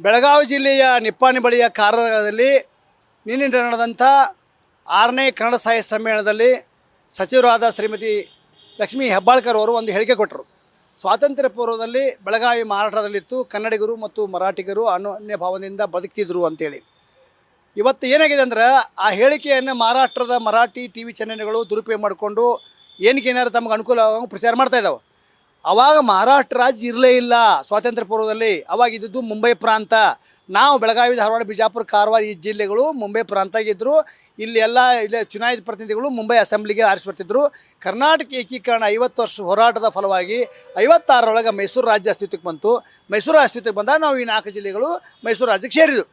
ಬೆಳಗಾವಿ ಜಿಲ್ಲೆಯ ನಿಪ್ಪಾಣಿ ಬಳಿಯ ಕಾರವಾರದಲ್ಲಿ ನಿನ್ನೆ ನಡೆದಂಥ 6ನೇ ಕನ್ನಡ ಸಾಹಿತ್ಯ ಸಮ್ಮೇಳನದಲ್ಲಿ ಸಚಿವರಾದ ಶ್ರೀಮತಿ ಲಕ್ಷ್ಮೀ ಹೆಬ್ಬಾಳ್ಕರ್ ಅವರು ಒಂದು ಹೇಳಿಕೆ ಕೊಟ್ಟರು. ಸ್ವಾತಂತ್ರ್ಯ ಪೂರ್ವದಲ್ಲಿ ಬೆಳಗಾವಿ ಮಹಾರಾಷ್ಟ್ರದಲ್ಲಿತ್ತು, ಕನ್ನಡಿಗರು ಮತ್ತು ಮರಾಠಿಗರು ಅನ್ಯ ಭಾವದಿಂದ ಬದುಕ್ತಿದ್ರು ಅಂತೇಳಿ. ಇವತ್ತು ಏನಾಗಿದೆ ಅಂದ್ರೆ ಆ ಹೇಳಿಕೆಯನ್ನು ಮಹಾರಾಷ್ಟ್ರದ ಮರಾಠಿ ಟಿ ವಿ ಚಾನೆಲ್ಗಳು ದುರುಪಯೋಗ ಮಾಡಿಕೊಂಡು ಏನಾರು ತಮಗೆ ಅನುಕೂಲವಾಗಿ ಪ್ರಚಾರ ಮಾಡ್ತಾ ಇದ್ದಾವೆ. ಆವಾಗ ಮಹಾರಾಷ್ಟ್ರ ರಾಜ್ಯ ಇರಲೇ ಇಲ್ಲ ಸ್ವಾತಂತ್ರ್ಯ ಪೂರ್ವದಲ್ಲಿ. ಅವಾಗ ಇದ್ದಿದ್ದು ಮುಂಬೈ ಪ್ರಾಂತ. ನಾವು ಬೆಳಗಾವಿ, ಧಾರವಾಡ, ಬಿಜಾಪುರ, ಕಾರವಾರ ಈ ಜಿಲ್ಲೆಗಳು ಮುಂಬೈ ಪ್ರಾಂತಾಗಿದ್ದರು. ಇಲ್ಲಿ ಚುನಾಯಿತ ಪ್ರತಿನಿಧಿಗಳು ಮುಂಬೈ ಅಸೆಂಬ್ಲಿಗೆ ಆರಿಸಿ ಬರ್ತಿದ್ರು. ಕರ್ನಾಟಕ ಏಕೀಕರಣ 50 ವರ್ಷ ಹೋರಾಟದ ಫಲವಾಗಿ 56ರೊಳಗೆ ಮೈಸೂರು ರಾಜ್ಯ ಅಸ್ತಿತ್ವಕ್ಕೆ ಬಂತು. ಮೈಸೂರು ಅಸ್ತಿತ್ವಕ್ಕೆ ಬಂದಾಗ ನಾವು ಈ 4 ಜಿಲ್ಲೆಗಳು ಮೈಸೂರು ರಾಜ್ಯಕ್ಕೆ ಸೇರಿದ್ವು.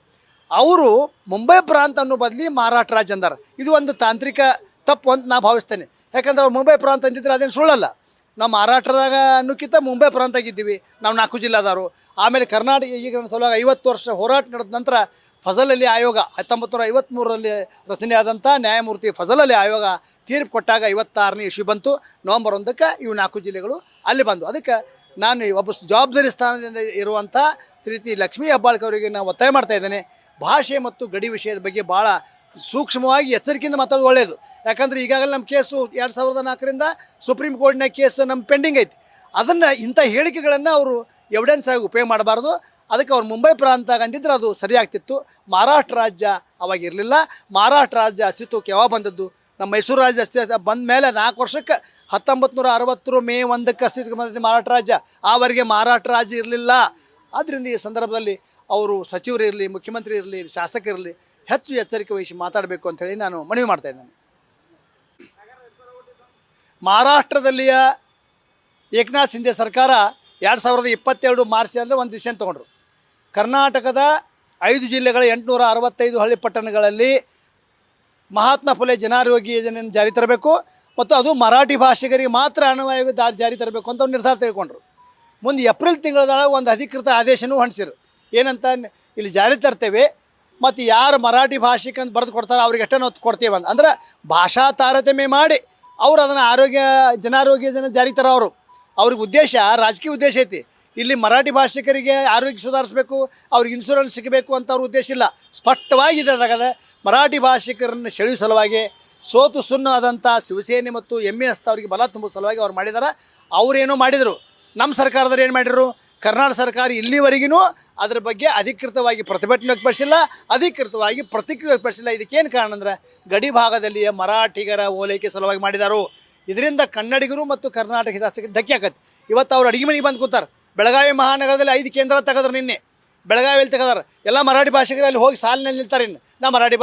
ಅವರು ಮುಂಬೈ ಪ್ರಾಂತ ಅನ್ನೋ ಬದಲಿ ಮಹಾರಾಷ್ಟ್ರ ರಾಜ್ಯ ಅಂದಾರ. ಇದು ಒಂದು ತಾಂತ್ರಿಕ ತಪ್ಪು ಅಂತ ನಾ ಭಾವಿಸ್ತೇನೆ. ಯಾಕಂದ್ರೆ ಅವ್ರು ಮುಂಬೈ ಪ್ರಾಂತ ಅಂತಿದ್ರೆ ಅದೇನು ಸುಳ್ಳಲ್ಲ. ನಾವು ಮಹಾರಾಷ್ಟ್ರದಾಗ ಅನ್ನೋಕ್ಕಿಂತ ಮುಂಬೈ ಪ್ರಾಂತಾಗಿದ್ದೀವಿ ನಾವು 4 ಜಿಲ್ಲೆದಾರು. ಆಮೇಲೆ ಕರ್ನಾಟಕ ಏಕೀಕರಣ ಸಲುವಾಗಿ 50 ವರ್ಷ ಹೋರಾಟ ನಡೆದ ನಂತರ ಫಜಲ್ ಅಲಿ ಆಯೋಗ 1953ರಲ್ಲಿ ರಚನೆಯಾದಂಥ ನ್ಯಾಯಮೂರ್ತಿ ಫಜಲ್ ಅಲಿ ಆಯೋಗ ತೀರ್ಪು ಕೊಟ್ಟಾಗ 56ನೇ ಇಶ್ಯೂ ಬಂತು. ನವಂಬರ್ 1ಕ್ಕೆ ಇವು 4 ಜಿಲ್ಲೆಗಳು ಅಲ್ಲಿ ಬಂದು. ಅದಕ್ಕೆ ನಾನು ಒಬ್ಬ ಜವಾಬ್ದಾರಿ ಸ್ಥಾನದಿಂದ ಇರುವಂಥ ಶ್ರೀಮತಿ ಲಕ್ಷ್ಮೀ ಹೆಬ್ಬಾಳ್ಕರ್ ಅವರಿಗೆ ನಾನು ಒತ್ತಾಯ ಮಾಡ್ತಾ ಇದ್ದೇನೆ. ಭಾಷೆ ಮತ್ತು ಗಡಿ ವಿಷಯದ ಬಗ್ಗೆ ಭಾಳ ಸೂಕ್ಷ್ಮವಾಗಿ ಎಚ್ಚರಿಕೆಯಿಂದ ಮಾತಾಡೋದು ಒಳ್ಳೆಯದು. ಯಾಕಂದರೆ ಈಗಾಗಲೇ ನಮ್ಮ ಕೇಸು 2004ರಿಂದ ಸುಪ್ರೀಂ ಕೋರ್ಟ್ನ ಕೇಸ್ ನಮ್ಮ ಪೆಂಡಿಂಗ್ ಐತಿ. ಅದನ್ನು ಇಂಥ ಹೇಳಿಕೆಗಳನ್ನು ಅವರು ಎವಿಡೆನ್ಸ್ ಆಗಿ ಉಪಯೋಗ ಮಾಡಬಾರ್ದು. ಅದಕ್ಕೆ ಅವ್ರು ಮುಂಬೈ ಪ್ರಾಂತ ಅಂದಿದ್ರೆ ಅದು ಸರಿಯಾಗ್ತಿತ್ತು. ಮಹಾರಾಷ್ಟ್ರ ರಾಜ್ಯ ಅವಾಗ ಇರಲಿಲ್ಲ. ಮಹಾರಾಷ್ಟ್ರ ರಾಜ್ಯ ಅಸ್ತಿತ್ವಕ್ಕೆ ಯಾವಾಗ ಬಂದದ್ದು? ನಮ್ಮ ಮೈಸೂರು ರಾಜ್ಯ ಅಸ್ತಿತ್ವ ಬಂದ ಮೇಲೆ 4 ವರ್ಷಕ್ಕೆ 1960 ಮೇ 1ಕ್ಕೆ ಅಸ್ತಿತ್ವಕ್ಕೆ ಬಂದಿದ್ದು ಮಹಾರಾಷ್ಟ್ರ ರಾಜ್ಯ. ಆವರೆಗೆ ಮಹಾರಾಷ್ಟ್ರ ರಾಜ್ಯ ಇರಲಿಲ್ಲ. ಆದ್ದರಿಂದ ಈ ಸಂದರ್ಭದಲ್ಲಿ ಅವರು ಸಚಿವರು ಇರಲಿ, ಮುಖ್ಯಮಂತ್ರಿ ಇರಲಿ, ಶಾಸಕರಿರಲಿ ಹೆಚ್ಚು ಎಚ್ಚರಿಕೆ ವಹಿಸಿ ಮಾತಾಡಬೇಕು ಅಂಥೇಳಿ ನಾನು ಮನವಿ ಮಾಡ್ತಾ ಇದ್ದೇನೆ. ಮಹಾರಾಷ್ಟ್ರದಲ್ಲಿಯ ಏಕನಾಥ್ ಶಿಂದೆ ಸರ್ಕಾರ 2022 ಮಾರ್ಚ್ನಲ್ಲಿ ಒಂದು ಡಿಸಿಷನ್ ತೊಗೊಂಡ್ರು. ಕರ್ನಾಟಕದ 5 ಜಿಲ್ಲೆಗಳ 865 ಹಳ್ಳಿ ಪಟ್ಟಣಗಳಲ್ಲಿ ಮಹಾತ್ಮ ಫುಲೆ ಜನಾರೋಗ್ಯ ಯೋಜನೆಯನ್ನು ಜಾರಿ ತರಬೇಕು ಮತ್ತು ಅದು ಮರಾಠಿ ಭಾಷಿಗರಿಗೆ ಮಾತ್ರ ಅನ್ವಯವಾಗಿ ಜಾರಿ ತರಬೇಕು ಅಂತ ಒಂದು ನಿರ್ಧಾರ ತೆಗೆದುಕೊಂಡ್ರು. ಮುಂದೆ ಏಪ್ರಿಲ್ ತಿಂಗಳದಾಗ ಒಂದು ಅಧಿಕೃತ ಆದೇಶನೂ ಹೊಂದಿಸಿರು. ಏನಂತ, ಇಲ್ಲಿ ಜಾರಿ ತರ್ತೇವೆ ಮತ್ತು ಯಾರು ಮರಾಠಿ ಭಾಷಿಕ ಅಂತ ಬರೆದು ಕೊಡ್ತಾರೆ ಅವ್ರಿಗೆ ಎಷ್ಟನ್ನು ಒತ್ತು ಕೊಡ್ತೇವೆ ಅಂತ. ಅಂದ್ರೆ ಭಾಷಾ ತಾರತಮ್ಯ ಮಾಡಿ ಅವರು ಅದನ್ನು ಜನಾರೋಗ್ಯ ಯೋಜನೆ ಜಾರಿ ತರ ಅವ್ರಿಗೆ ಉದ್ದೇಶ, ರಾಜಕೀಯ ಉದ್ದೇಶ ಐತಿ. ಇಲ್ಲಿ ಮರಾಠಿ ಭಾಷಿಕರಿಗೆ ಆರೋಗ್ಯ ಸುಧಾರಿಸಬೇಕು, ಅವ್ರಿಗೆ ಇನ್ಶೂರೆನ್ಸ್ ಸಿಗಬೇಕು ಅಂತ ಅವ್ರ ಉದ್ದೇಶ ಇಲ್ಲ. ಸ್ಪಷ್ಟವಾಗಿದೆ ಅದಾಗದ ಮರಾಠಿ ಭಾಷಿಕರನ್ನು ಸೆಳೆಯುವ ಸಲುವಾಗಿ ಸೋತು ಸುಣ್ಣಾದಂಥ ಶಿವಸೇನೆ ಮತ್ತು MS ಅವರಿಗೆ ಬಲ ತುಂಬುವ ಸಲುವಾಗಿ ಅವ್ರು ಮಾಡಿದಾರೆ. ಅವರೇನೋ ಮಾಡಿದರು. ನಮ್ಮ ಸರ್ಕಾರದವ್ರು ಏನು ಮಾಡಿದರು? ಕರ್ನಾಟಕ ಸರ್ಕಾರ ಇಲ್ಲಿವರೆಗೂ ಅದರ ಬಗ್ಗೆ ಅಧಿಕೃತವಾಗಿ ಪ್ರತಿಭಟನೆ ವ್ಯಕ್ತಪಡಿಸಿಲ್ಲ, ಅಧಿಕೃತವಾಗಿ ಪ್ರತಿಕ್ರಿಯೆ ವ್ಯಕ್ತಪಡಿಸಿಲ್ಲ. ಇದಕ್ಕೇನು ಕಾರಣ ಅಂದರೆ ಗಡಿ ಭಾಗದಲ್ಲಿಯ ಮರಾಠಿಗರ ಓಲೈಕೆ ಸಲುವಾಗಿ ಮಾಡಿದಾರು. ಇದರಿಂದ ಕನ್ನಡಿಗರು ಮತ್ತು ಕರ್ನಾಟಕ ಹಿತಾಸಕ್ತಿ ಧಕ್ಕೆ ಆಕತ್ತೆ. ಇವತ್ತು ಅವ್ರು ಅಡಿಗೆ ಮನೆಗೆ ಬಂದು ಕೂತಾರೆ. ಬೆಳಗಾವಿ ಮಹಾನಗರದಲ್ಲಿ 5 ಕೇಂದ್ರ ತೆಗೆದ್ರು. ನಿನ್ನೆ ಬೆಳಗಾವಿಯಲ್ಲಿ ತೆಗೆದಾರೆ. ಎಲ್ಲ ಮರಾಠಿ ಭಾಷಿಕರು ಅಲ್ಲಿ ಹೋಗಿ ಸಾಲಿನಲ್ಲಿ ನಿಲ್ತಾರೆ. ಇನ್ನು ನಾ ಮರಾಠಿ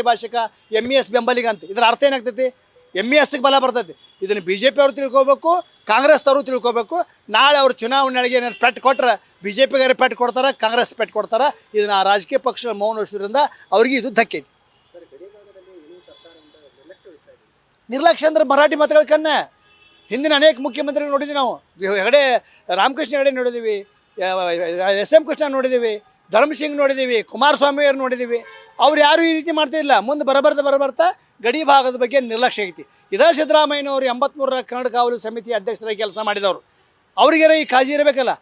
ಭಾಷಿಕ MS ಬೆಂಬಲಿಗಂತ. ಇದರ ಅರ್ಥ ಏನಾಗ್ತೈತಿ? MSಗೆ ಬಲ ಬರ್ತೈತಿ. ಇದನ್ನು BJP ಅವರು ತಿಳ್ಕೊಬೇಕು, ಕಾಂಗ್ರೆಸ್ ಅವರು ತಿಳ್ಕೊಬೇಕು. ನಾಳೆ ಅವ್ರು ಚುನಾವಣೆಗೆ ಏನಾರು ಪೆಟ್ಟು ಕೊಟ್ಟರೆ BJPಗಾರು ಪೆಟ್ಟು ಕೊಡ್ತಾರೆ, ಕಾಂಗ್ರೆಸ್ ಪೆಟ್ಟು ಕೊಡ್ತಾರೆ. ಇದನ್ನು ಆ ರಾಜಕೀಯ ಪಕ್ಷ ಮೌನ ವಹಿಸೋದ್ರಿಂದ ಅವ್ರಿಗೆ ಇದು ಧಕ್ಕೆ ಐತಿ. ನಿರ್ಲಕ್ಷ್ಯ ಅಂದ್ರೆ ಮರಾಠಿ ಮಾತುಗಳ ಕನ್ನೆ ಹಿಂದಿನ ಅನೇಕ ಮುಖ್ಯಮಂತ್ರಿಗಳು ನೋಡಿದ್ವಿ ನಾವು. ಹೆಗಡೆ ರಾಮಕೃಷ್ಣ ಹೆಗಡೆ ನೋಡಿದ್ದೀವಿ, SM ಕೃಷ್ಣ ನೋಡಿದ್ದೀವಿ, ಧರ್ಮಸಿಂಗ್ ನೋಡಿದ್ದೀವಿ, ಕುಮಾರಸ್ವಾಮಿ ಅವರು ನೋಡಿದ್ದೀವಿ. ಅವ್ರು ಯಾರೂ ಈ ರೀತಿ ಮಾಡ್ತಿಲ್ಲ. ಮುಂದೆ ಬರಬರ್ತಾ ಗಡಿ ಭಾಗದ ಬಗ್ಗೆ ನಿರ್ಲಕ್ಷ್ಯ ಐತಿ. ಇದೇ ಸಿದ್ದರಾಮಯ್ಯನವರು 83ರ ಕನ್ನಡ ಕಾವಲು ಸಮಿತಿ ಅಧ್ಯಕ್ಷರಾಗಿ ಕೆಲಸ ಮಾಡಿದವರು. ಅವ್ರಿಗೇನೋ ಈ ಕಾಳಜಿ ಇರಬೇಕಲ್ಲ.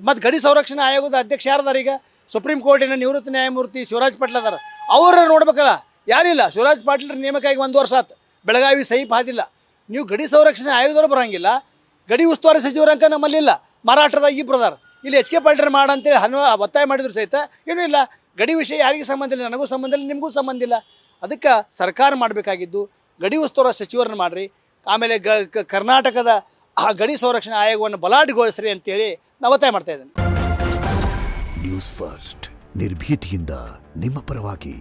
ಮತ್ತು ಗಡಿ ಸಂರಕ್ಷಣಾ ಆಯೋಗದ ಅಧ್ಯಕ್ಷ ಯಾರದಾರ? ಈಗ ಸುಪ್ರೀಂ ಕೋರ್ಟಿನ ನಿವೃತ್ತ ನ್ಯಾಯಮೂರ್ತಿ ಶಿವರಾಜ್ ಪಾಟೀಲ್ ಅದಾರ. ಅವ್ರನ್ನ ನೋಡ್ಬೇಕಲ್ಲ. ಯಾರಿಲ್ಲ. ಶಿವರಾಜ್ ಪಾಟೀಲ್ ನೇಮಕಾಗಿ 1 ವರ್ಷ ಆಯ್ತು. ಬೆಳಗಾವಿ ಸಹಿ ಹಾದಿಲ್ಲ. ನೀವು ಗಡಿ ಸಂರಕ್ಷಣಾ ಆಯೋಗದವ್ರು ಬರೋಂಗಿಲ್ಲ. ಗಡಿ ಉಸ್ತುವಾರಿ ಸಚಿವರಂಕ ನಮ್ಮಲ್ಲಿಲ್ಲ. ಮಹಾರಾಷ್ಟ್ರದಾಗ 2 ಅದಾರ. ಇಲ್ಲಿ HK ಪಾಟೀಲ್ ಮಾಡಂತೇಳಿ ಒತ್ತಾಯ ಮಾಡಿದ್ರು ಸಹಿತ ಏನೂ ಇಲ್ಲ. ಗಡಿ ವಿಷಯ ಯಾರಿಗೂ ಸಂಬಂಧ ಇಲ್ಲ, ನನಗೂ ಸಂಬಂಧ ಇಲ್ಲ, ನಿಮಗೂ ಸಂಬಂಧ ಇಲ್ಲ. ಅದಕ್ಕೆ ಸರ್ಕಾರ ಮಾಡಬೇಕಾಗಿದ್ದು ಗಡಿ ಉಸ್ತುವಾರಿ ಸಚಿವರನ್ನು ಮಾಡಿರಿ. ಆಮೇಲೆ ಕರ್ನಾಟಕದ ಆ ಗಡಿ ಸಂರಕ್ಷಣಾ ಆಯೋಗವನ್ನು ಬಲಾಢ್ಯಗೊಳಿಸ್ರಿ ಅಂತೇಳಿ ನಾವು ಒತ್ತಾಯ ಮಾಡ್ತಾ ಇದ್ದೇನೆ. ನ್ಯೂಸ್ ಫಸ್ಟ್ ನಿರ್ಭೀತಿಯಿಂದ ನಿಮ್ಮ ಪರವಾಗಿ.